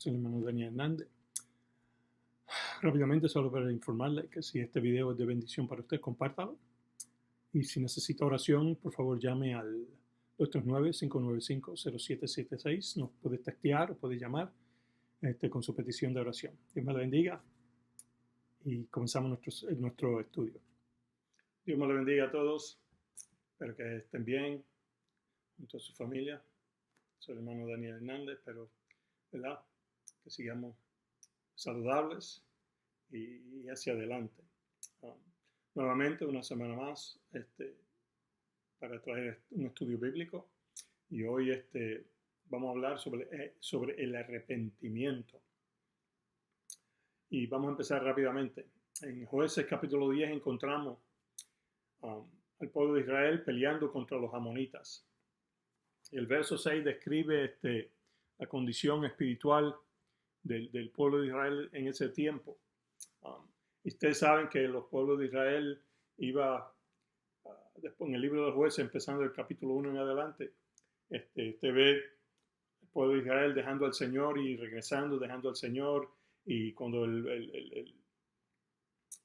Soy el hermano Daniel Hernández. Rápidamente, solo para informarle que si este video es de bendición para usted, compártalo. Y si necesita oración, por favor llame al 239-595-0776. Nos puede textear o puede llamar con su petición de oración. Dios me la bendiga y comenzamos nuestro estudio. Dios me la bendiga a todos. Espero que estén bien junto a su familia. Soy el hermano Daniel Hernández. Espero, ¿verdad?, que sigamos saludables y hacia adelante. Nuevamente, una semana más para traer un estudio bíblico. Y hoy vamos a hablar sobre el arrepentimiento. Y vamos a empezar rápidamente. En Jueces capítulo 10 encontramos al pueblo de Israel peleando contra los amonitas. Y el verso 6 describe la condición espiritual del pueblo de Israel en ese tiempo. Y ustedes saben que los pueblos de Israel después en el libro de los Jueces, empezando el capítulo 1 en adelante, usted ve el pueblo de Israel dejando al Señor y regresando, dejando al Señor. Y cuando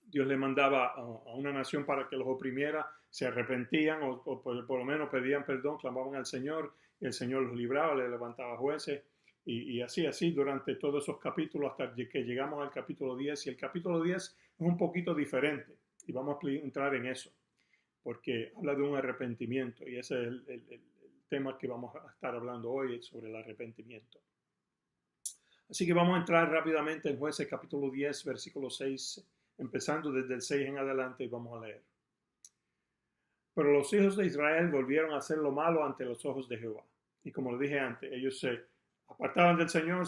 Dios le mandaba a una nación para que los oprimiera, se arrepentían o por lo menos pedían perdón, clamaban al Señor, y el Señor los libraba, le levantaba jueces, y así durante todos esos capítulos hasta que llegamos al capítulo 10. Y el capítulo 10 es un poquito diferente, y vamos a entrar en eso, porque habla de un arrepentimiento, y ese es el tema que vamos a estar hablando hoy, sobre el arrepentimiento. Así que vamos a entrar rápidamente en Jueces capítulo 10, versículo 6, empezando desde el 6 en adelante, y vamos a leer. Pero los hijos de Israel volvieron a hacer lo malo ante los ojos de Jehová. Y como le dije antes, ellos se apartaban del Señor,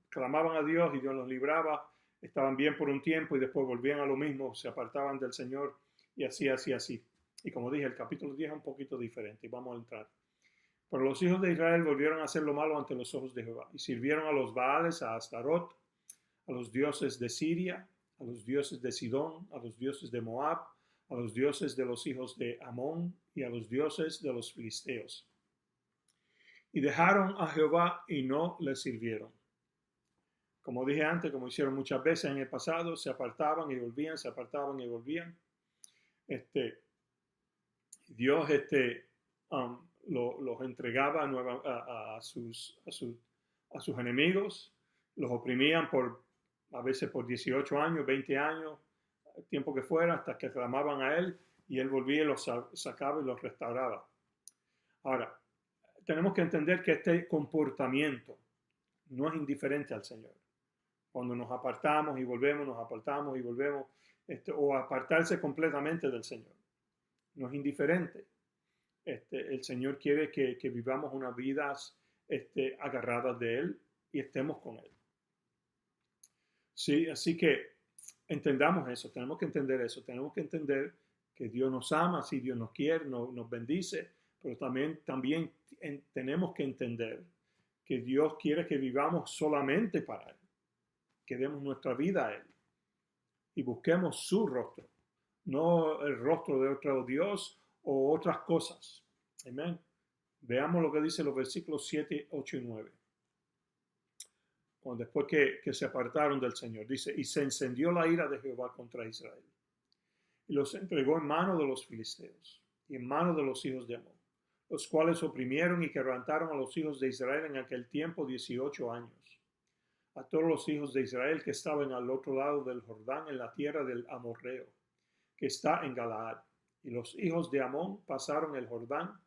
clamaban a Dios y Dios los libraba, estaban bien por un tiempo y después volvían a lo mismo, se apartaban del Señor y así. Y como dije, el capítulo 10 es un poquito diferente y vamos a entrar. Pero los hijos de Israel volvieron a hacer lo malo ante los ojos de Jehová y sirvieron a los Baales, a Astarot, a los dioses de Siria, a los dioses de Sidón, a los dioses de Moab, a los dioses de los hijos de Amón y a los dioses de los filisteos. Y dejaron a Jehová y no le sirvieron. Como dije antes, como hicieron muchas veces en el pasado, se apartaban y volvían, se apartaban y volvían. Dios los entregaba a sus enemigos, los oprimían a veces por 18 años, 20 años, el tiempo que fuera, hasta que clamaban a él y él volvía y los sacaba y los restauraba. Ahora, tenemos que entender que este comportamiento no es indiferente al Señor. Cuando nos apartamos y volvemos, nos apartamos y volvemos, o apartarse completamente del Señor, no es indiferente. El Señor quiere que vivamos unas vidas agarradas de Él y estemos con Él. Sí, así que entendamos eso, tenemos que entender eso, tenemos que entender que Dios nos ama, si Dios nos quiere, nos bendice, pero también tenemos que entender que Dios quiere que vivamos solamente para Él, que demos nuestra vida a Él y busquemos su rostro, no el rostro de otro Dios o otras cosas. Amén. Veamos lo que dice los versículos 7, 8 y 9. Después que se apartaron del Señor, dice: y se encendió la ira de Jehová contra Israel, y los entregó en mano de los filisteos, y en mano de los hijos de Amón, los cuales oprimieron y quebrantaron a los hijos de Israel en aquel tiempo 18 años. A todos los hijos de Israel que estaban al otro lado del Jordán, en la tierra del Amorreo, que está en Galaad. Y los hijos de Amón pasaron el Jordán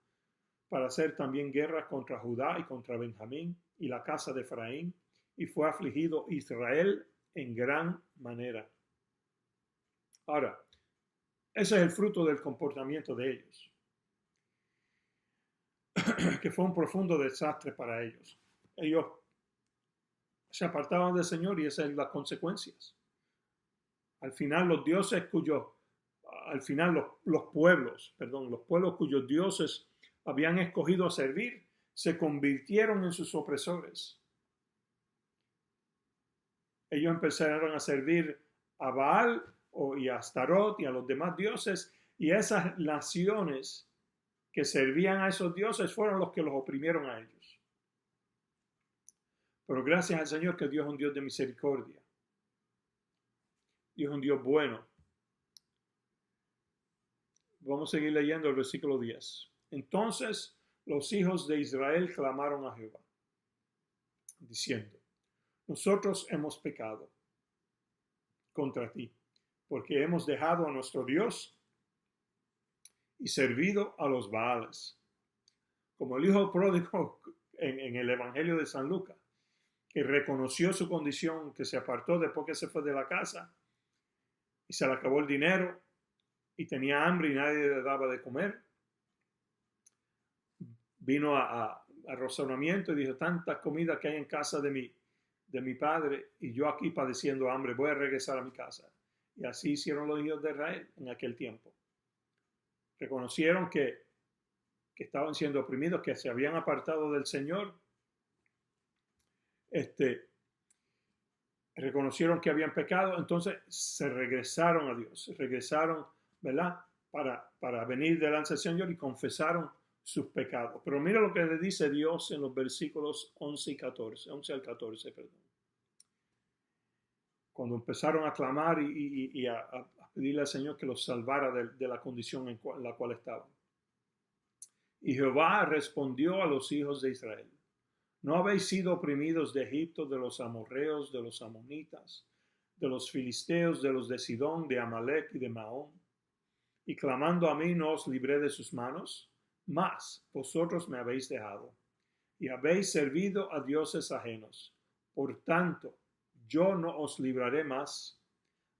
para hacer también guerra contra Judá y contra Benjamín y la casa de Efraín, y fue afligido Israel en gran manera. Ahora, ese es el fruto del comportamiento de ellos, que fue un profundo desastre para ellos. Ellos se apartaban del Señor y esas son las consecuencias. Al final los pueblos cuyos dioses habían escogido a servir, se convirtieron en sus opresores. Ellos empezaron a servir a Baal y a Astarot y a los demás dioses, y esas naciones que servían a esos dioses fueron los que los oprimieron a ellos. Pero gracias al Señor que Dios es un Dios de misericordia. Dios es un Dios bueno. Vamos a seguir leyendo el versículo 10. Entonces los hijos de Israel clamaron a Jehová, diciendo: nosotros hemos pecado contra ti, porque hemos dejado a nuestro Dios y servido a los Baales. Como el hijo pródigo en el Evangelio de San Lucas, que reconoció su condición, que se apartó después que se fue de la casa y se le acabó el dinero y tenía hambre y nadie le daba de comer. Vino a razonamiento y dijo: tanta comida que hay en casa de mi padre y yo aquí padeciendo hambre, voy a regresar a mi casa. Y así hicieron los hijos de Israel en aquel tiempo. Reconocieron que estaban siendo oprimidos, que se habían apartado del Señor. Reconocieron que habían pecado, entonces se regresaron a Dios, regresaron, ¿verdad? Para venir delante del Señor y confesaron sus pecados. Pero mira lo que le dice Dios en los versículos 11 al 14, perdón. Cuando empezaron a clamar y a pedirle al Señor que los salvara de la condición en la cual estaban. Y Jehová respondió a los hijos de Israel: ¿no habéis sido oprimidos de Egipto, de los amorreos, de los amonitas, de los filisteos, de los de Sidón, de Amalec y de Maón? Y clamando a mí no os libré de sus manos, mas vosotros me habéis dejado, y habéis servido a dioses ajenos. Por tanto, yo no os libraré más.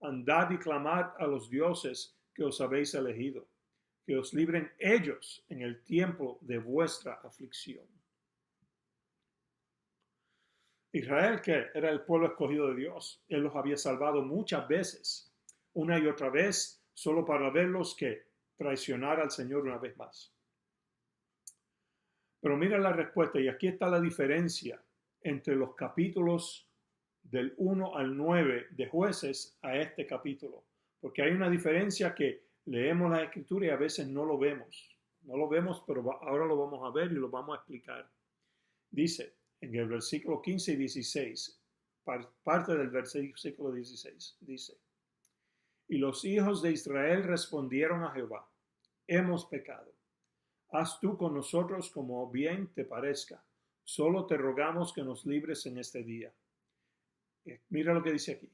Andad y clamad a los dioses que os habéis elegido, que os libren ellos en el tiempo de vuestra aflicción. Israel, que era el pueblo escogido de Dios, Él los había salvado muchas veces, una y otra vez, solo para verlos que traicionar al Señor una vez más. Pero mira la respuesta, y aquí está la diferencia entre los capítulos del 1 al 9 de Jueces a este capítulo, porque hay una diferencia que leemos la Escritura y a veces no lo vemos. No lo vemos, pero ahora lo vamos a ver y lo vamos a explicar. Dice en el versículo 15 y 16, parte del versículo 16, dice: y los hijos de Israel respondieron a Jehová: hemos pecado. Haz tú con nosotros como bien te parezca. Solo te rogamos que nos libres en este día. Mira lo que dice aquí.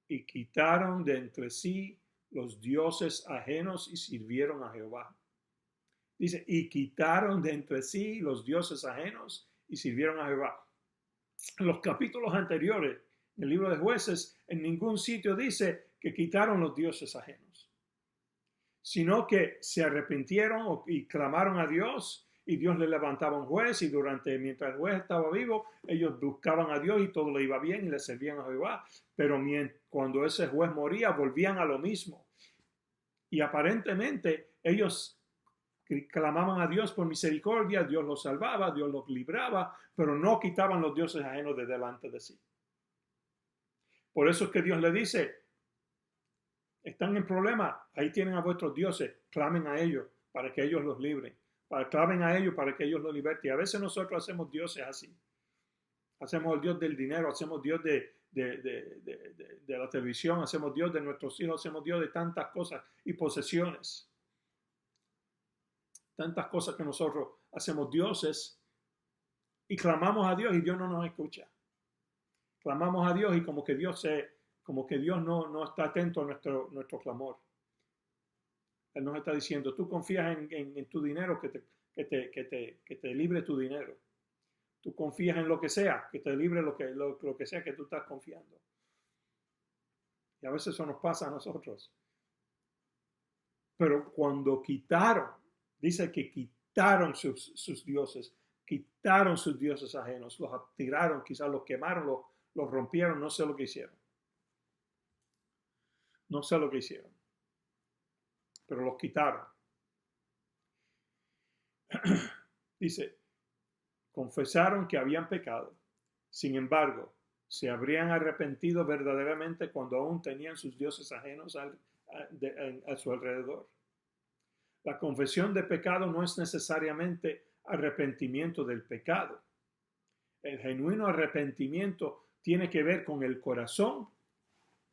Y quitaron de entre sí los dioses ajenos y sirvieron a Jehová. Dice, y quitaron de entre sí los dioses ajenos y sirvieron a Jehová. En los capítulos anteriores del libro de Jueces, en ningún sitio dice que quitaron los dioses ajenos, sino que se arrepintieron y clamaron a Dios, y Dios le levantaba un juez, y mientras el juez estaba vivo, ellos buscaban a Dios y todo le iba bien y le servían a Jehová. Pero cuando ese juez moría, volvían a lo mismo. Y aparentemente ellos clamaban a Dios por misericordia, Dios los salvaba, Dios los libraba, pero no quitaban los dioses ajenos de delante de sí. Por eso es que Dios le dice: están en problema, ahí tienen a vuestros dioses, clamen a ellos para que ellos los libren, clamen a ellos para que ellos los liberten. Y a veces nosotros hacemos dioses así. Hacemos el Dios del dinero, hacemos Dios de la televisión, hacemos Dios de nuestros hijos, hacemos Dios de tantas cosas y posesiones. Tantas cosas que nosotros hacemos dioses y clamamos a Dios y Dios no nos escucha. Clamamos a Dios y como que Dios no está atento a nuestro clamor. Él nos está diciendo: tú confías en tu dinero, que te libre tu dinero. Tú confías en lo que sea, que te libre lo que sea que tú estás confiando. Y a veces eso nos pasa a nosotros. Pero cuando dice que quitaron sus dioses, quitaron sus dioses ajenos, los tiraron, quizás los quemaron, los rompieron, no sé lo que hicieron. No sé lo que hicieron, pero los quitaron. Dice, confesaron que habían pecado. Sin embargo, se habrían arrepentido verdaderamente cuando aún tenían sus dioses ajenos a su alrededor. La confesión de pecado no es necesariamente arrepentimiento del pecado. El genuino arrepentimiento tiene que ver con el corazón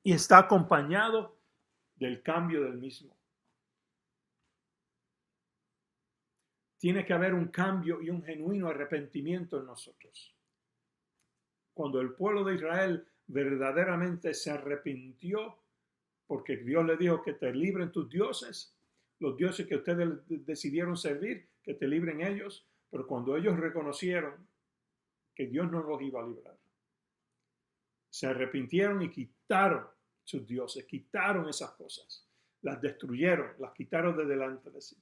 y está acompañado del cambio del mismo. Tiene que haber un cambio y un genuino arrepentimiento en nosotros. Cuando el pueblo de Israel verdaderamente se arrepintió, porque Dios le dijo que te libren tus dioses, los dioses que ustedes decidieron servir, que te libren ellos, pero cuando ellos reconocieron que Dios no los iba a librar, se arrepintieron y quitaron sus dioses, quitaron esas cosas, las destruyeron, las quitaron de delante de sí.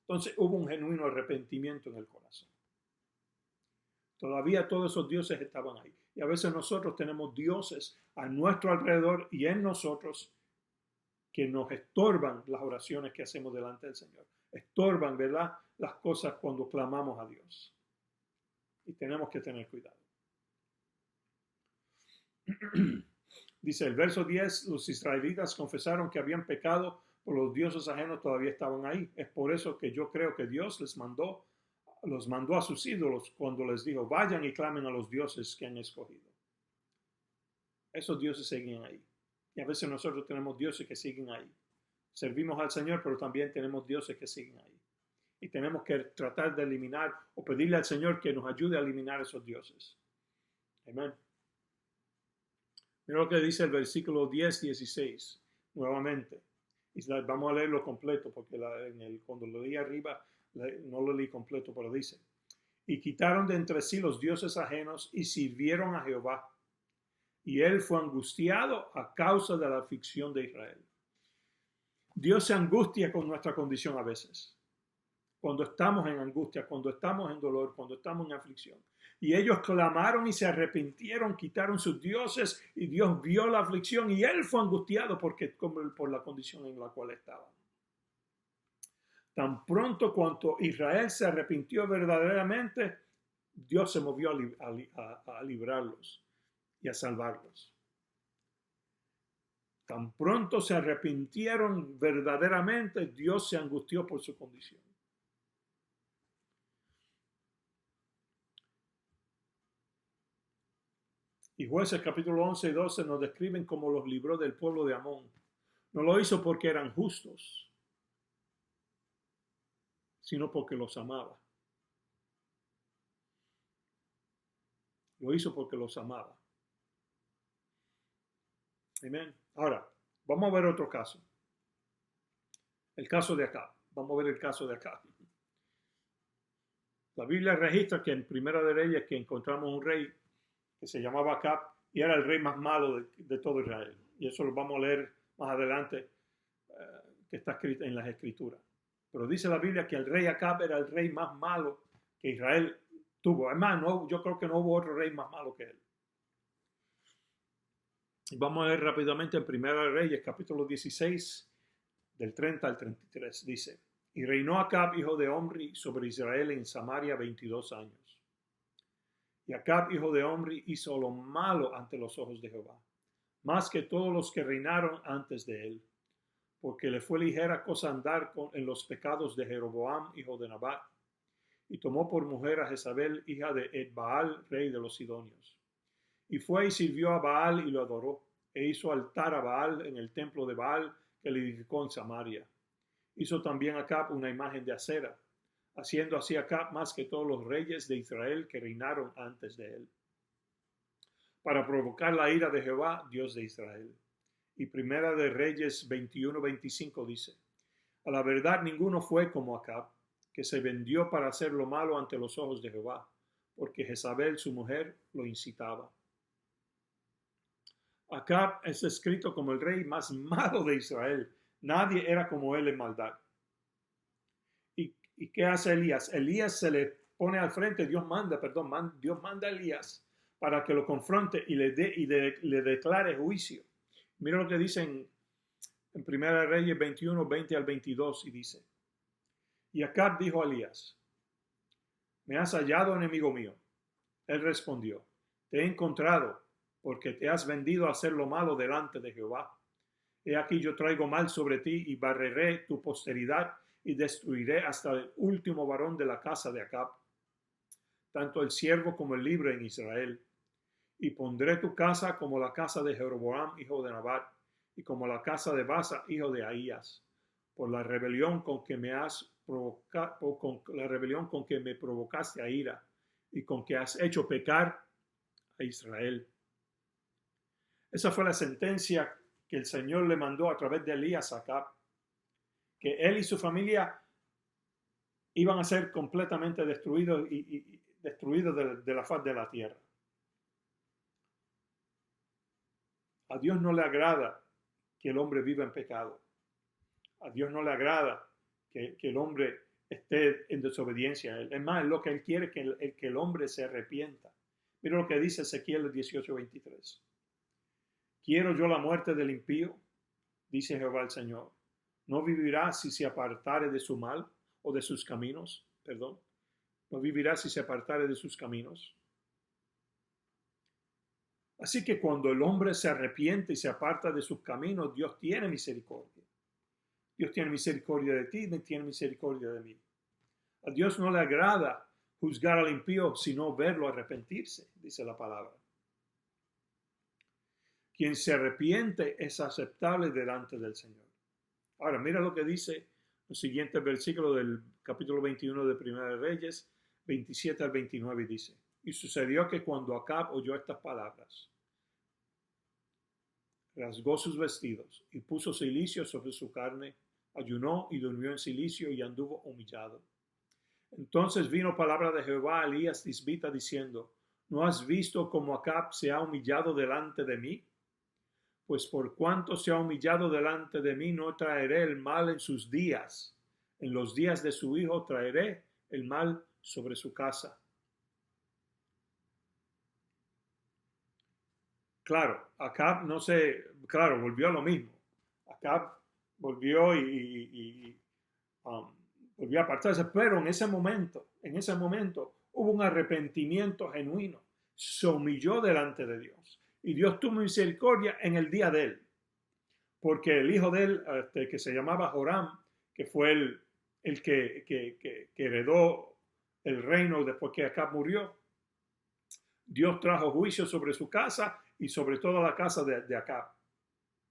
Entonces hubo un genuino arrepentimiento en el corazón. Todavía todos esos dioses estaban ahí. Y a veces nosotros tenemos dioses a nuestro alrededor y en nosotros que nos estorban las oraciones que hacemos delante del Señor. Estorban, ¿verdad?, las cosas cuando clamamos a Dios. Y tenemos que tener cuidado. Dice el verso 10, los israelitas confesaron que habían pecado por los dioses ajenos, todavía estaban ahí. Es por eso que yo creo que Dios los mandó a sus ídolos cuando les dijo, vayan y clamen a los dioses que han escogido. Esos dioses siguen ahí. Y a veces nosotros tenemos dioses que siguen ahí. Servimos al Señor, pero también tenemos dioses que siguen ahí. Y tenemos que tratar de eliminar o pedirle al Señor que nos ayude a eliminar esos dioses. Amén. Mira lo que dice el versículo 10-16, nuevamente. Y vamos a leerlo completo, porque cuando lo leí arriba, no lo leí completo, pero dice, y quitaron de entre sí los dioses ajenos y sirvieron a Jehová. Y él fue angustiado a causa de la aflicción de Israel. Dios se angustia con nuestra condición a veces. Cuando estamos en angustia, cuando estamos en dolor, cuando estamos en aflicción. Y ellos clamaron y se arrepintieron, quitaron sus dioses y Dios vio la aflicción y él fue angustiado por la condición en la cual estaban. Tan pronto cuanto Israel se arrepintió verdaderamente, Dios se movió a librarlos y a salvarlos. Tan pronto se arrepintieron verdaderamente, Dios se angustió por su condición. Y Jueces capítulo 11 y 12 nos describen cómo los libró del pueblo de Amón. No lo hizo porque eran justos, sino porque los amaba. Lo hizo porque los amaba. Amén. Ahora, vamos a ver otro caso. El caso de Acab. Vamos a ver el caso de Acab. La Biblia registra que en Primera de Reyes que encontramos un rey que se llamaba Acab y era el rey más malo de todo Israel. Y eso lo vamos a leer más adelante, que está escrito en las Escrituras. Pero dice la Biblia que el rey Acab era el rey más malo que Israel tuvo. Además, yo creo que no hubo otro rey más malo que él. Y vamos a ver rápidamente en Primera de Reyes, capítulo 16, del 30 al 33. Dice, y reinó Acab, hijo de Omri, sobre Israel en Samaria 22 años. Y Acab, hijo de Omri, hizo lo malo ante los ojos de Jehová, más que todos los que reinaron antes de él, porque le fue ligera cosa andar en los pecados de Jeroboam, hijo de Nabat, y tomó por mujer a Jezabel, hija de Edbaal, rey de los Sidonios. Y fue y sirvió a Baal y lo adoró, e hizo altar a Baal en el templo de Baal que le edificó en Samaria. Hizo también Acab una imagen de acera, haciendo así Acab más que todos los reyes de Israel que reinaron antes de él, para provocar la ira de Jehová, Dios de Israel. Y Primera de Reyes 21-25 dice, a la verdad ninguno fue como Acab, que se vendió para hacer lo malo ante los ojos de Jehová, porque Jezabel su mujer lo incitaba. Acab es descrito como el rey más malo de Israel. Nadie era como él en maldad. ¿Y qué hace Elías? Elías se le pone al frente, Dios manda a Elías para que lo confronte y le declare juicio. Mira lo que dice en Primera de Reyes 21, 20 al 22, y dice, y Acab dijo a Elías, ¿me has hallado, enemigo mío? Él respondió, te he encontrado, porque te has vendido a hacer lo malo delante de Jehová. He aquí yo traigo mal sobre ti y barreré tu posteridad y destruiré hasta el último varón de la casa de Acab. tanto el siervo como el libre en Israel. Y pondré tu casa como la casa de Jeroboam, hijo de Nabat, y como la casa de Basa, hijo de Ahías, por la rebelión con que me has provocado, con la rebelión con que me provocaste a ira, y con que has hecho pecar a Israel. Esa fue la sentencia que el Señor le mandó a través de Elías a Acab, que él y su familia iban a ser completamente destruidos y destruidos de la faz de la tierra. A Dios no le agrada que el hombre viva en pecado. A Dios no le agrada que el hombre esté en desobediencia a Él. Es más, lo que Él quiere es que el hombre se arrepienta. Mira lo que dice Ezequiel 18:23. ¿Quiero yo la muerte del impío? Dice Jehová el Señor. ¿No vivirá si se apartare de su mal o de sus caminos? Perdón. ¿No vivirá si se apartare de sus caminos? Así que cuando el hombre se arrepiente y se aparta de sus caminos, Dios tiene misericordia. Dios tiene misericordia de ti y tiene misericordia de mí. A Dios no le agrada juzgar al impío, sino verlo arrepentirse, dice la palabra. Quien se arrepiente es aceptable delante del Señor. Ahora, mira lo que dice los siguientes versículos del capítulo 21 de Primera de Reyes, 27 al 29, dice: Y sucedió que cuando Acab oyó estas palabras, rasgó sus vestidos y puso cilicio sobre su carne, ayunó y durmió en cilicio y anduvo humillado. Entonces vino palabra de Jehová a Elías Tisbita diciendo: ¿No has visto cómo Acab se ha humillado delante de mí? Pues por cuanto se ha humillado delante de mí, no traeré el mal en sus días. En los días de su hijo traeré el mal sobre su casa. Claro, Acab volvió a lo mismo. Acab volvió volvió a apartarse, pero en ese momento hubo un arrepentimiento genuino. Se humilló delante de Dios y Dios tuvo misericordia en el día de él, porque el hijo de él, que se llamaba Joram, que fue el que heredó el reino después que Acab murió, Dios trajo juicio sobre su casa y sobre toda la casa de Acab.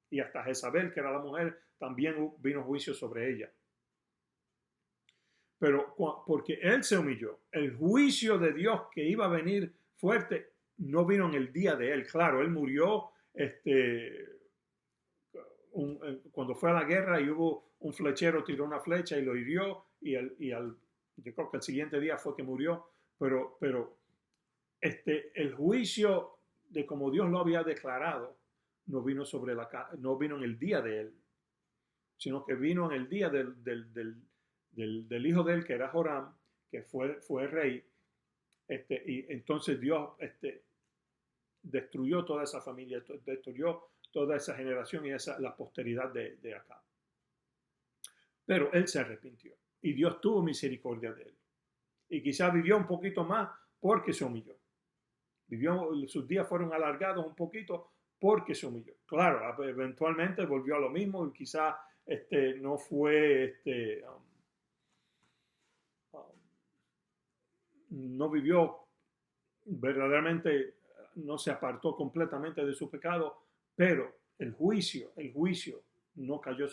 Y hasta Jezabel, que era la mujer, también vino juicio sobre ella. Pero porque él se humilló, el juicio de Dios que iba a venir fuerte no vino en el día de él. Claro, él murió cuando fue a la guerra y hubo un flechero, tiró una flecha y lo hirió yo creo que el siguiente día fue que murió, pero el juicio de como Dios lo había declarado no vino no vino en el día de él, sino que vino en el día del hijo de él, que era Joram, que fue rey, y entonces Dios destruyó toda esa familia, destruyó toda esa generación y la posteridad de Acab. Pero él se arrepintió y Dios tuvo misericordia de él. Y quizás vivió un poquito más porque se humilló. Sus días fueron alargados un poquito porque se humilló. Claro, eventualmente volvió a lo mismo y quizás no fue, no vivió verdaderamente, no se apartó completamente de su pecado, pero el juicio no cayó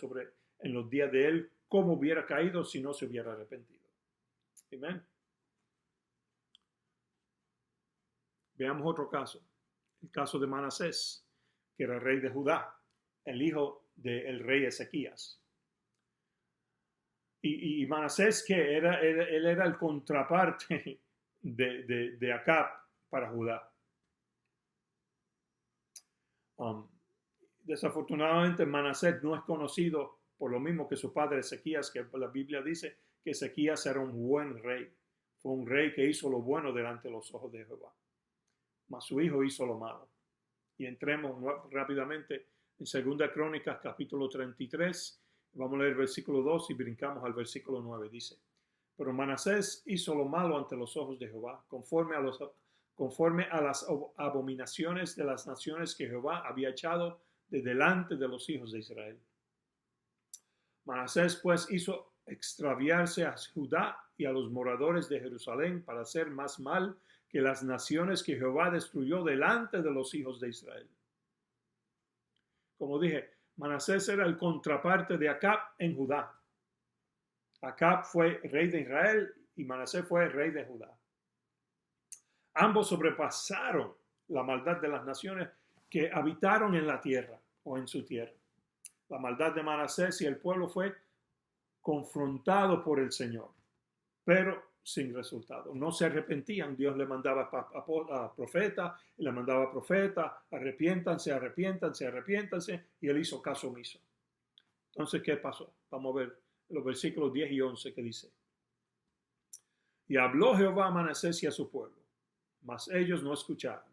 en los días de él como hubiera caído si no se hubiera arrepentido. Amén. Veamos otro caso, el caso de Manasés, que era rey de Judá, el hijo del rey Ezequías. Y Manasés, que él era el contraparte de Acab para Judá. Desafortunadamente Manasés no es conocido por lo mismo que su padre Ezequías, que la Biblia dice que Ezequías era un buen rey. Fue un rey que hizo lo bueno delante de los ojos de Jehová. Mas su hijo hizo lo malo. Y entremos rápidamente en 2 Crónicas capítulo 33. Vamos a leer el versículo 2 y brincamos al versículo 9. Dice: Pero Manasés hizo lo malo ante los ojos de Jehová, conforme a las abominaciones de las naciones que Jehová había echado de delante de los hijos de Israel. Manasés pues hizo extraviarse a Judá y a los moradores de Jerusalén para hacer más mal que las naciones que Jehová destruyó delante de los hijos de Israel. Como dije, Manasés era el contraparte de Acab en Judá. Acab fue rey de Israel y Manasés fue rey de Judá. Ambos sobrepasaron la maldad de las naciones que habitaron en la tierra o en su tierra. La maldad de Manasés y el pueblo fue confrontado por el Señor, pero sin resultado. No se arrepentían. Dios le mandaba a profeta, y le mandaba a profeta, arrepiéntanse, arrepiéntanse, arrepiéntanse, y él hizo caso omiso. Entonces, ¿qué pasó? Vamos a ver los versículos 10 y 11 que dice: y habló Jehová a Manasés y a su pueblo, mas ellos no escucharon,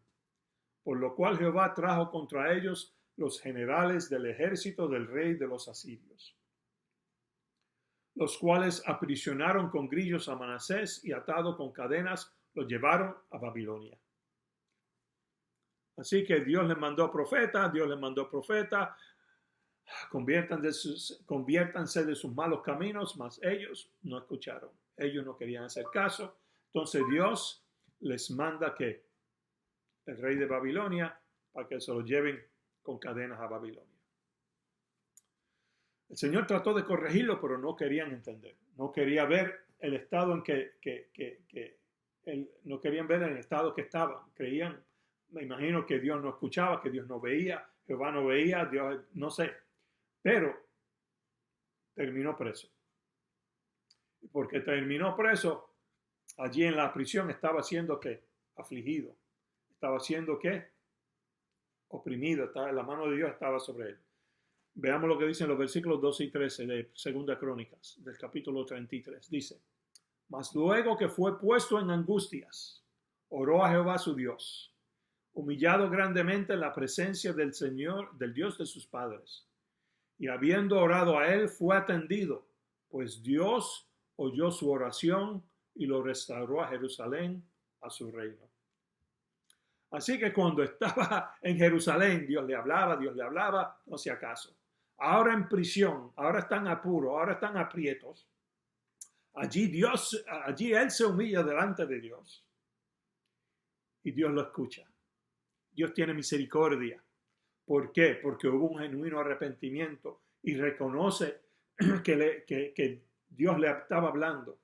por lo cual Jehová trajo contra ellos los generales del ejército del rey de los asirios, los cuales aprisionaron con grillos a Manasés y atado con cadenas lo llevaron a Babilonia. Así que Dios les mandó profeta, conviértanse de sus malos caminos, mas ellos no escucharon. Ellos no querían hacer caso. Entonces Dios les manda que el rey de Babilonia, para que se lo lleven con cadenas a Babilonia. El Señor trató de corregirlo, pero no querían entender. No quería ver el estado en no querían ver el estado que estaban. Creían, me imagino, que Dios no escuchaba, que Dios no veía, Jehová no veía, Dios no sé. Pero terminó preso. Y porque terminó preso, allí en la prisión estaba siendo ¿qué? Afligido. Estaba siendo ¿qué? Oprimido. La mano de Dios estaba sobre él. Veamos lo que dicen los versículos 12 y 13 de Segunda Crónicas, del capítulo 33. Dice: mas luego que fue puesto en angustias, oró a Jehová su Dios, humillado grandemente en la presencia del Señor, del Dios de sus padres. Y habiendo orado a él, fue atendido, pues Dios oyó su oración y lo restauró a Jerusalén, a su reino. Así que cuando estaba en Jerusalén, Dios le hablaba, no hacía caso. Ahora en prisión, ahora están en apuro, ahora están aprietos. Allí él se humilla delante de Dios. Y Dios lo escucha. Dios tiene misericordia. ¿Por qué? Porque hubo un genuino arrepentimiento y reconoce que Dios le estaba hablando.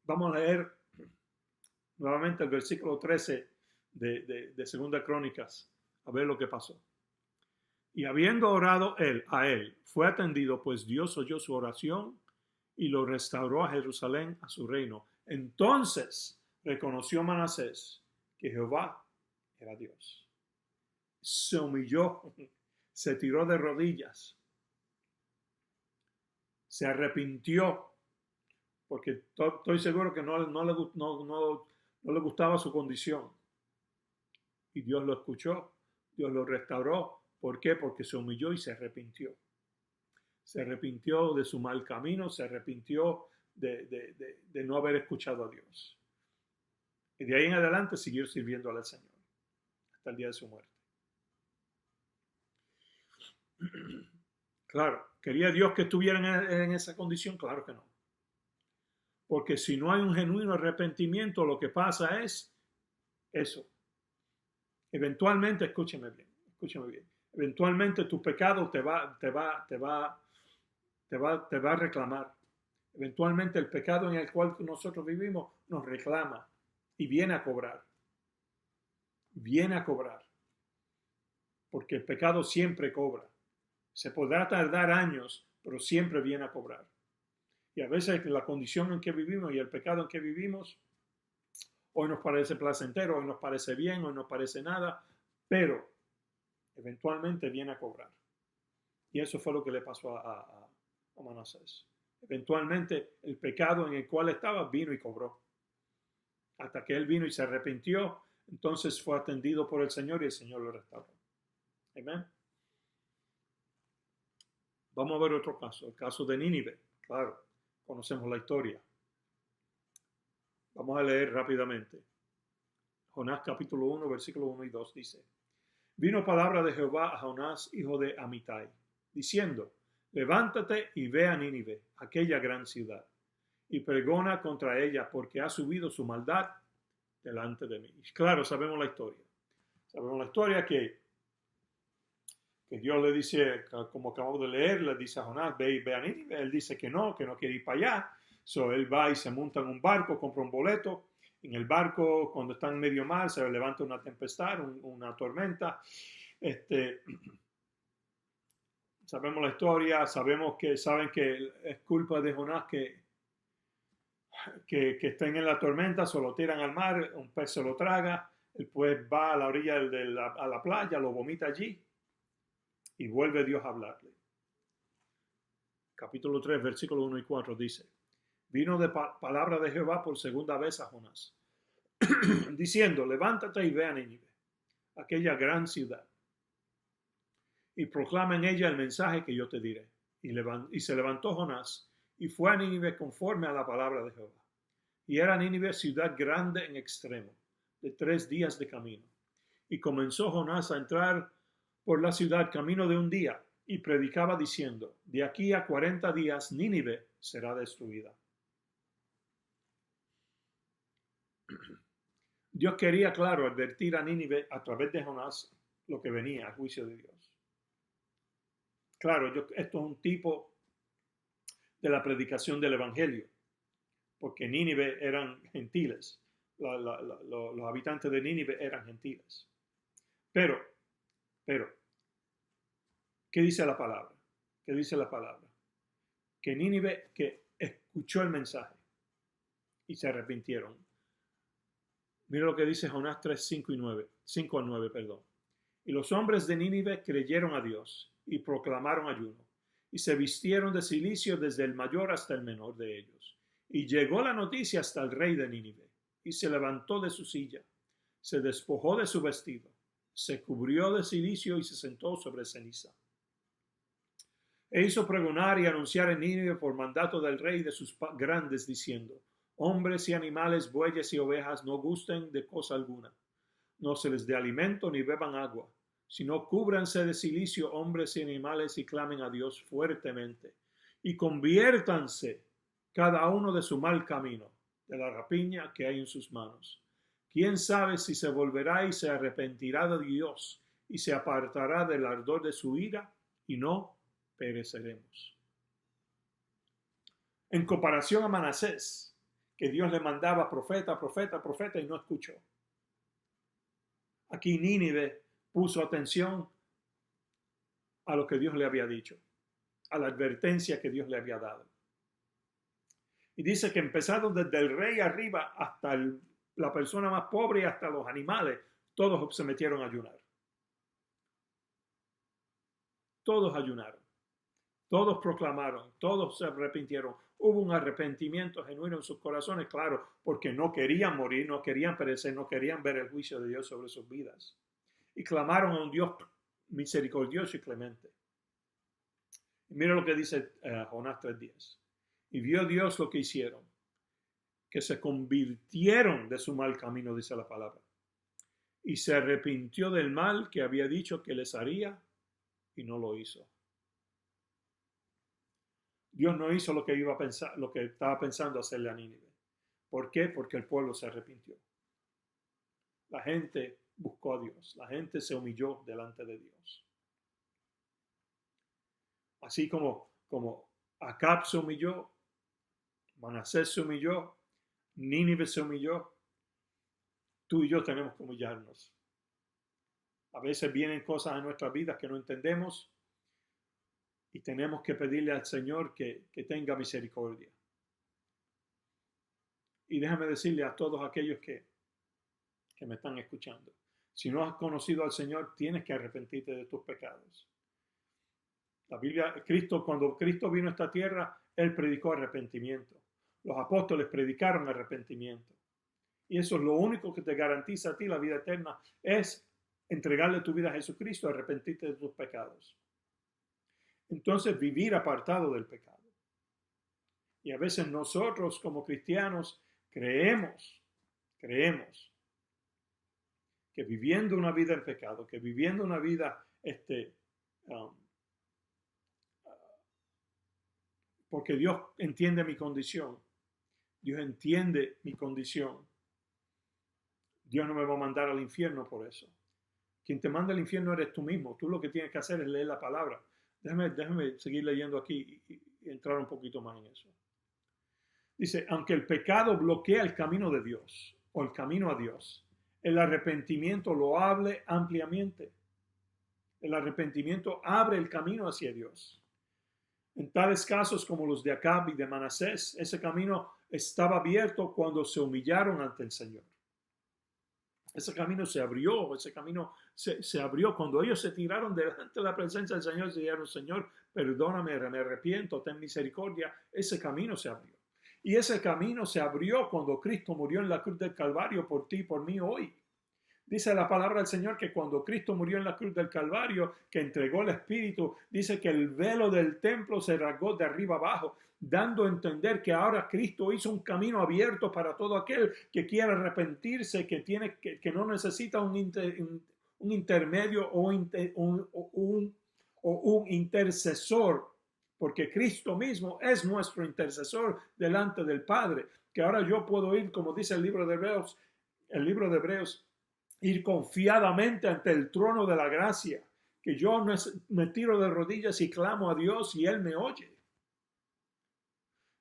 Vamos a leer nuevamente el versículo 13 de Segunda Crónicas, a ver lo que pasó. Y habiendo orado a él, fue atendido, pues Dios oyó su oración y lo restauró a Jerusalén, a su reino. Entonces reconoció Manasés que Jehová era Dios. Se humilló, se tiró de rodillas, se arrepintió, porque estoy seguro que no le gustaba su condición. Y Dios lo escuchó, Dios lo restauró. ¿Por qué? Porque se humilló y se arrepintió. Se arrepintió de su mal camino, se arrepintió de no haber escuchado a Dios. Y de ahí en adelante siguió sirviendo al Señor hasta el día de su muerte. Claro, ¿quería Dios que estuvieran en esa condición? Claro que no. Porque si no hay un genuino arrepentimiento, lo que pasa es eso. Eventualmente, escúcheme bien. Eventualmente tu pecado te va a reclamar. Eventualmente el pecado en el cual nosotros vivimos nos reclama y viene a cobrar. Viene a cobrar. Porque el pecado siempre cobra. Se podrá tardar años, pero siempre viene a cobrar. Y a veces la condición en que vivimos y el pecado en que vivimos, hoy nos parece placentero, hoy nos parece bien, hoy nos parece nada, pero eventualmente viene a cobrar. Y eso fue lo que le pasó a Manasés. Eventualmente el pecado en el cual estaba vino y cobró. Hasta que él vino y se arrepintió, entonces fue atendido por el Señor y el Señor lo restauró. Amén. Vamos a ver otro caso, el caso de Nínive. Claro, conocemos la historia. Vamos a leer rápidamente. Jonás capítulo 1, versículo 1 y 2 dice: vino palabra de Jehová a Jonás, hijo de Amitai, diciendo: levántate y ve a Nínive, aquella gran ciudad, y pregona contra ella, porque ha subido su maldad delante de mí. Y claro, sabemos la historia. Sabemos la historia que Dios le dice, como acabamos de leer, le dice a Jonás, ve a Nínive. Él dice que no quiere ir para allá. So, él va y se monta en un barco, compra un boleto. En el barco, cuando está en medio mar, se levanta una tempestad, una tormenta. Sabemos la historia, saben que es culpa de Jonás que estén en la tormenta, se lo tiran al mar, un pez se lo traga, el pez va a la orilla a la playa, lo vomita allí y vuelve Dios a hablarle. Capítulo 3, versículos 1 y 4 dice, vino de palabra de Jehová por segunda vez a Jonás, diciendo, levántate y ve a Nínive, aquella gran ciudad, y proclama en ella el mensaje que yo te diré. Y se levantó Jonás y fue a Nínive conforme a la palabra de Jehová. Y era Nínive ciudad grande en extremo, de 3 días de camino. Y comenzó Jonás a entrar por la ciudad camino de un día, y predicaba diciendo, de aquí a 40 días Nínive será destruida. Dios quería, claro, advertir a Nínive a través de Jonás lo que venía, al juicio de Dios. Claro, esto es un tipo de la predicación del Evangelio, porque Nínive eran gentiles, los habitantes de Nínive eran gentiles. Pero, ¿qué dice la palabra? ¿Qué dice la palabra? Que Nínive que escuchó el mensaje y se arrepintieron. Mira lo que dice Jonás 3, 5 al 9, perdón. Y los hombres de Nínive creyeron a Dios y proclamaron ayuno, y se vistieron de cilicio desde el mayor hasta el menor de ellos. Y llegó la noticia hasta el rey de Nínive, y se levantó de su silla, se despojó de su vestido, se cubrió de cilicio y se sentó sobre ceniza. E hizo pregonar y anunciar en Nínive por mandato del rey de sus grandes, diciendo, hombres y animales, bueyes y ovejas no gusten de cosa alguna, no se les dé alimento ni beban agua, sino cúbranse de cilicio hombres y animales y clamen a Dios fuertemente, y conviértanse cada uno de su mal camino, de la rapiña que hay en sus manos. ¿Quién sabe si se volverá y se arrepentirá de Dios y se apartará del ardor de su ira y no pereceremos? En comparación a Manasés, que Dios le mandaba profeta y no escuchó. Aquí Nínive puso atención a lo que Dios le había dicho, a la advertencia que Dios le había dado. Y dice que empezando desde el rey arriba hasta la persona más pobre y hasta los animales, todos se metieron a ayunar. Todos ayunaron. Todos proclamaron, todos se arrepintieron. Hubo un arrepentimiento genuino en sus corazones, claro, porque no querían morir, no querían perecer, no querían ver el juicio de Dios sobre sus vidas. Y clamaron a un Dios misericordioso y clemente. Y mira lo que dice Jonás 3:10. Y vio Dios lo que hicieron, que se convirtieron de su mal camino, dice la palabra. Y se arrepintió del mal que había dicho que les haría y no lo hizo. Dios no hizo lo que iba a pensar, lo que estaba pensando hacerle a Nínive. ¿Por qué? Porque el pueblo se arrepintió. La gente buscó a Dios. La gente se humilló delante de Dios. Así como Acab se humilló, Manasés se humilló, Nínive se humilló, tú y yo tenemos que humillarnos. A veces vienen cosas a nuestras vidas que no entendemos y tenemos que pedirle al Señor que tenga misericordia. Y déjame decirle a todos aquellos que me están escuchando, si no has conocido al Señor, tienes que arrepentirte de tus pecados. La Biblia, cuando Cristo vino a esta tierra, Él predicó arrepentimiento. Los apóstoles predicaron arrepentimiento. Y eso es lo único que te garantiza a ti la vida eterna, es entregarle tu vida a Jesucristo, arrepentirte de tus pecados. Entonces, vivir apartado del pecado. Y a veces nosotros como cristianos creemos que viviendo una vida en pecado, que viviendo una vida porque Dios entiende mi condición. Dios entiende mi condición. Dios no me va a mandar al infierno por eso. Quien te manda al infierno eres tú mismo. Tú lo que tienes que hacer es leer la palabra. Déjame seguir leyendo aquí y entrar un poquito más en eso. Dice, aunque el pecado bloquea el camino de Dios o el camino a Dios, el arrepentimiento lo abre ampliamente. El arrepentimiento abre el camino hacia Dios. En tales casos como los de Acab y de Manasés, ese camino estaba abierto cuando se humillaron ante el Señor. Ese camino se abrió, se abrió cuando ellos se tiraron delante de la presencia del Señor y dijeron, Señor, perdóname, me arrepiento, ten misericordia. Ese camino se abrió. Y ese camino se abrió cuando Cristo murió en la cruz del Calvario por ti y por mí hoy. Dice la palabra del Señor que cuando Cristo murió en la cruz del Calvario, que entregó el Espíritu, dice que el velo del templo se rasgó de arriba abajo, dando a entender que ahora Cristo hizo un camino abierto para todo aquel que quiera arrepentirse, que no necesita un intermedio o un intercesor, porque Cristo mismo es nuestro intercesor delante del Padre, que ahora yo puedo ir, como dice el libro de Hebreos, ir confiadamente ante el trono de la gracia, que yo me tiro de rodillas y clamo a Dios y Él me oye.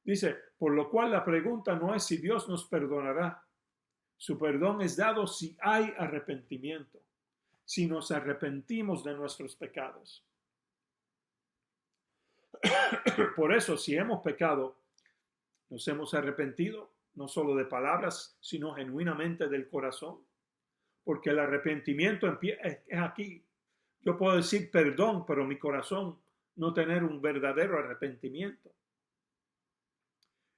Dice, por lo cual la pregunta no es si Dios nos perdonará. Su perdón es dado si hay arrepentimiento, si nos arrepentimos de nuestros pecados. Por eso, si hemos pecado, nos hemos arrepentido, no solo de palabras, sino genuinamente del corazón. Porque el arrepentimiento es aquí. Yo puedo decir perdón, pero mi corazón no tener un verdadero arrepentimiento.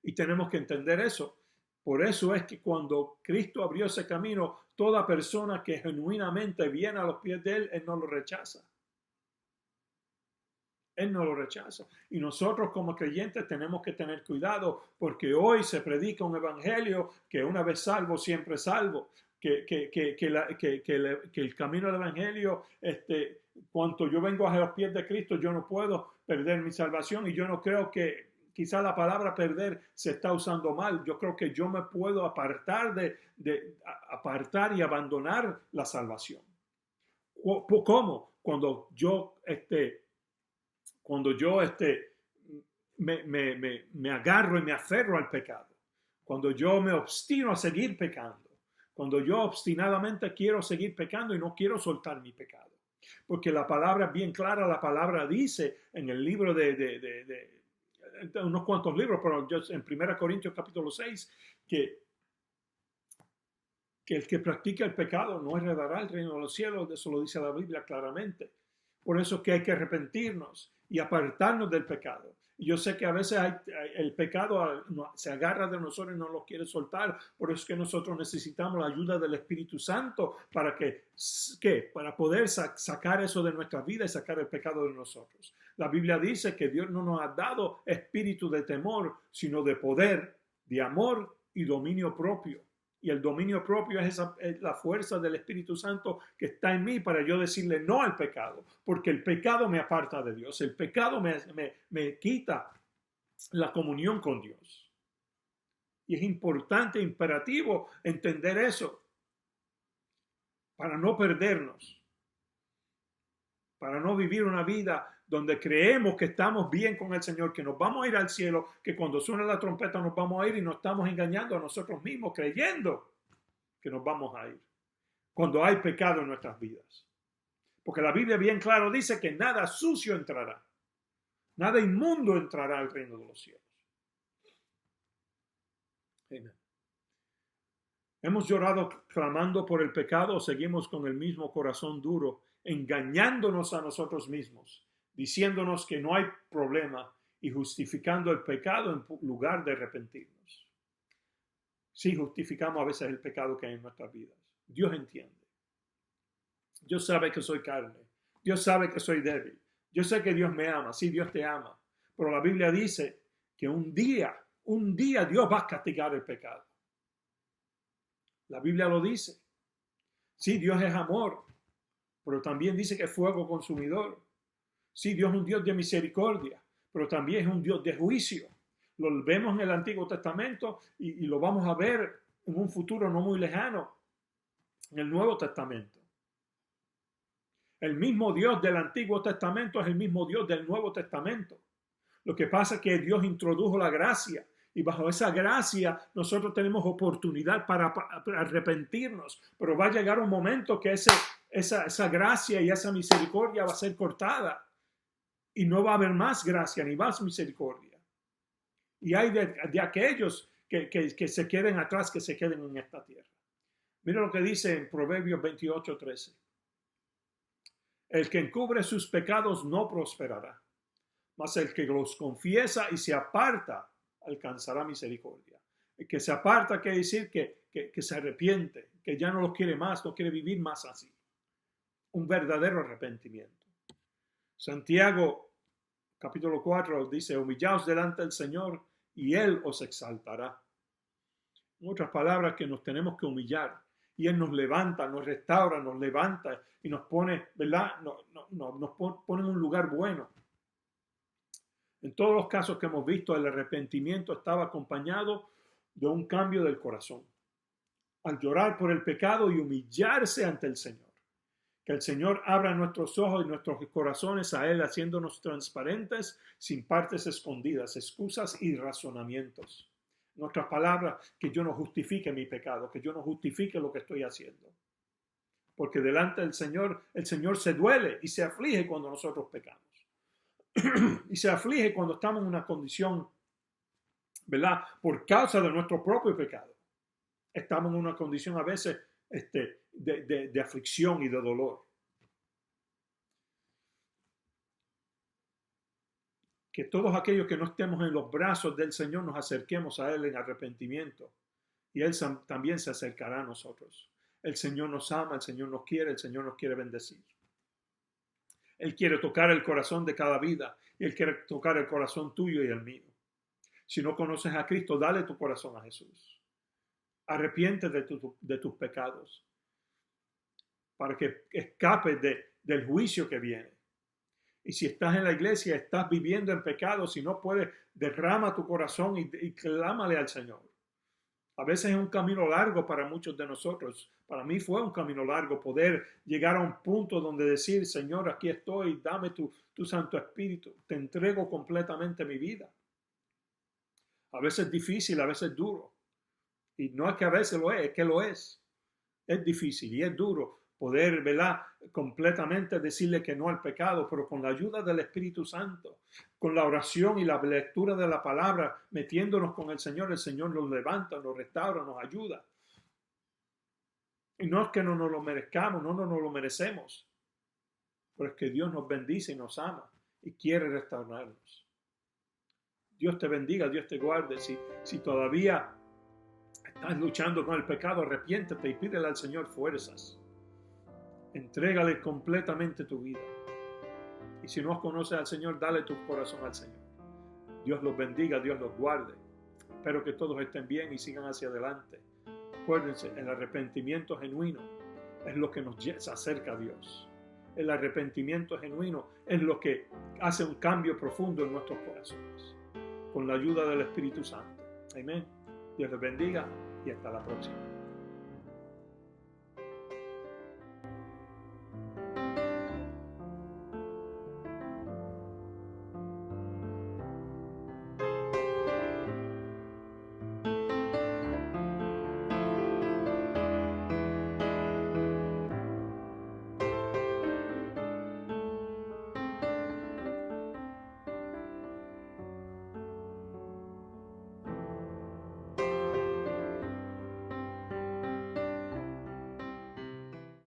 Y tenemos que entender eso. Por eso es que cuando Cristo abrió ese camino, toda persona que genuinamente viene a los pies de Él, Él no lo rechaza. Él no lo rechaza. Y nosotros como creyentes tenemos que tener cuidado, porque hoy se predica un evangelio que una vez salvo, siempre salvo. Que el camino del evangelio, cuando yo vengo a los pies de Cristo, yo no puedo perder mi salvación, y yo no creo que quizá la palabra perder se está usando mal. Yo creo que yo me puedo apartar apartar y abandonar la salvación. ¿Cómo? Cuando yo me agarro y me aferro al pecado, cuando yo me obstino a seguir pecando, cuando yo obstinadamente quiero seguir pecando y no quiero soltar mi pecado. Porque la palabra es bien clara, la palabra dice en el libro de unos cuantos libros, pero en 1 Corintios capítulo 6, que el que practica el pecado no heredará el reino de los cielos. Eso lo dice la Biblia claramente. Por eso es que hay que arrepentirnos y apartarnos del pecado. Y yo sé que a veces el pecado se agarra de nosotros y no lo quiere soltar. Por eso es que nosotros necesitamos la ayuda del Espíritu Santo para para poder sacar eso de nuestra vida y sacar el pecado de nosotros. La Biblia dice que Dios no nos ha dado espíritu de temor, sino de poder, de amor y dominio propio. Y el dominio propio es la fuerza del Espíritu Santo que está en mí para yo decirle no al pecado, porque el pecado me aparta de Dios, el pecado me quita la comunión con Dios. Y es importante, imperativo entender eso para no perdernos, para no vivir una vida donde creemos que estamos bien con el Señor, que nos vamos a ir al cielo, que cuando suene la trompeta nos vamos a ir, y nos estamos engañando a nosotros mismos creyendo que nos vamos a ir, cuando hay pecado en nuestras vidas. Porque la Biblia bien claro dice que nada sucio entrará, nada inmundo entrará al reino de los cielos. Amén. ¿Hemos llorado clamando por el pecado o seguimos con el mismo corazón duro, engañándonos a nosotros mismos, diciéndonos que no hay problema y justificando el pecado en lugar de arrepentirnos? Sí, justificamos a veces el pecado que hay en nuestras vidas. Dios entiende. Dios sabe que soy carne. Dios sabe que soy débil. Yo sé que Dios me ama. Sí, Dios te ama. Pero la Biblia dice que un día Dios va a castigar el pecado. La Biblia lo dice. Sí, Dios es amor, pero también dice que es fuego consumidor. Sí, Dios es un Dios de misericordia, pero también es un Dios de juicio. Lo vemos en el Antiguo Testamento y lo vamos a ver en un futuro no muy lejano, en el Nuevo Testamento. El mismo Dios del Antiguo Testamento es el mismo Dios del Nuevo Testamento. Lo que pasa es que Dios introdujo la gracia y bajo esa gracia nosotros tenemos oportunidad para arrepentirnos. Pero va a llegar un momento que esa gracia y esa misericordia va a ser cortada y no va a haber más gracia ni más misericordia. Y hay de aquellos que se queden atrás, que se queden en esta tierra. Mira lo que dice en Proverbios 28:13. El que encubre sus pecados no prosperará, mas el que los confiesa y se aparta alcanzará misericordia. El que se aparta quiere decir que se arrepiente, que ya no lo quiere más, no quiere vivir más así. Un verdadero arrepentimiento. Santiago capítulo 4 dice: humillaos delante del Señor y Él os exaltará. En otras palabras, que nos tenemos que humillar. Y Él nos levanta, nos restaura, nos levanta y nos pone, ¿verdad? Nos pone en un lugar bueno. En todos los casos que hemos visto, el arrepentimiento estaba acompañado de un cambio del corazón. Al llorar por el pecado y humillarse ante el Señor. Que el Señor abra nuestros ojos y nuestros corazones a Él, haciéndonos transparentes, sin partes escondidas, excusas y razonamientos. En otras palabras, que yo no justifique mi pecado, que yo no justifique lo que estoy haciendo. Porque delante del Señor, el Señor se duele y se aflige cuando nosotros pecamos. Y se aflige cuando estamos en una condición, ¿verdad? Por causa de nuestro propio pecado. Estamos en una condición a veces de aflicción y de dolor. Que todos aquellos que no estemos en los brazos del Señor nos acerquemos a Él en arrepentimiento. Y Él también se acercará a nosotros. El Señor nos ama, el Señor nos quiere bendecir. Él quiere tocar el corazón de cada vida. Y Él quiere tocar el corazón tuyo y el mío. Si no conoces a Cristo, dale tu corazón a Jesús. Arrepiéntete de tus pecados. Para que escapes del juicio que viene. Y si estás en la iglesia, estás viviendo en pecado, si no puedes, derrama tu corazón y clámale al Señor. A veces es un camino largo para muchos de nosotros. Para mí fue un camino largo poder llegar a un punto donde decir: Señor, aquí estoy, dame tu Santo Espíritu, te entrego completamente mi vida. A veces es difícil, a veces es duro. Y no es que a veces lo es que lo es. Es difícil y es duro poder, ¿verdad?, completamente decirle que no al pecado, pero con la ayuda del Espíritu Santo, con la oración y la lectura de la palabra, metiéndonos con el Señor nos levanta, nos restaura, nos ayuda. Y no es que no nos lo merezcamos, no nos lo merecemos, pero es que Dios nos bendice y nos ama y quiere restaurarnos. Dios te bendiga, Dios te guarde. Si todavía estás luchando con el pecado, arrepiéntete y pídele al Señor fuerzas. Entrégale completamente tu vida. Y si no conoces al Señor, dale tu corazón al Señor. Dios los bendiga, Dios los guarde. Espero que todos estén bien y sigan hacia adelante. Acuérdense, el arrepentimiento genuino es lo que nos acerca a Dios. El arrepentimiento genuino es lo que hace un cambio profundo en nuestros corazones. Con la ayuda del Espíritu Santo. Amén. Dios les bendiga y hasta la próxima.